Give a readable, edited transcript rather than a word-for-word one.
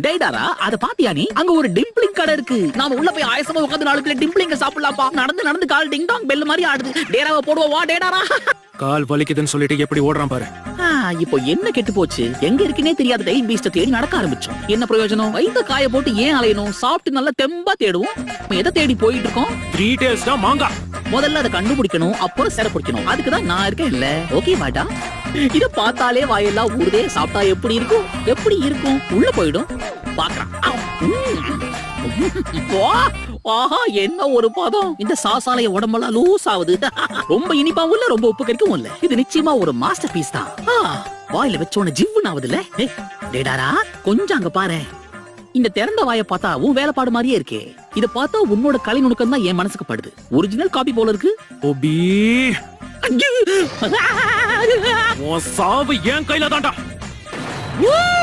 டேடாரா அத பாத்தியா நீ? அங்க ஒரு டிம்பிளிங் கடை இருக்கு. நாம உள்ள போய் ஆயசமா உட்கார்ந்து 4 பிளேட் டிம்பிளிங்க சாப்பிடலாம்ப்பா. நடந்து நடந்து கால் டிங் டாங் பெல் மாதிரி ஆடுது. டேராவை போடுவா டேடாரா. கால் வலிக்குதுன்னு சொல்லிட்டு எப்படி ஓடுறான் பாரு. இப்போ என்ன கெட்டு போச்சு? எங்க இருக்குன்னே தெரியாத டைல் பீஸ்ட தேடி நடக்க ஆரம்பிச்சோம். என்ன பிரயோஜனம்? வயித்த காய போட்டு ஏன் அலையணும்? சாப்பிட்டு நல்லா தெம்பா தேடுவோம். எதை தேடி போயிட்டு இருக்கோம்? 3 days தான் மாங்கா. முதல்ல அதை கண்டுபிடிக்கணும், அப்புறம் சேர பிடிக்கணும். அதுக்குதான் நான் இருக்கேன் இல்ல. ஓகே மாட்டா. இத பார்த்தாலே வாயெல்லாம் ஊறுதே. சாப்பிட்டா எப்படி இருக்கும்? எப்படி இருக்கும்? உள்ள போயிடும். பாக்குறான். ஆஹா, என்ன ஒரு பதம்! இந்த சாசாலைய உடம்பெல்லாம் லூஸ் ஆகுது. ரொம்ப இனிப்பாவும் இல்ல, ரொம்ப உப்பு கறிக்கவும் இல்ல. இது நிச்சயமா ஒரு மாஸ்டர் பீஸ் தான். வாயில வச்சோன ஜிவ்வுன்னு ஆகுதுல்ல. டேடாரா, கொஞ்சம் அங்க பாரு. இந்த திறந்த வாயை பார்த்தா உன் வேலைப்பாடு மாதிரியே இருக்கே. இத பார்த்தா உன்னோட கலை நுணுக்கம் தான் என் மனசுக்கு படுது. ஒரிஜினல் காப்பி போல இருக்கு. ஓபி, உன் சாவு என் கையில தான்டா.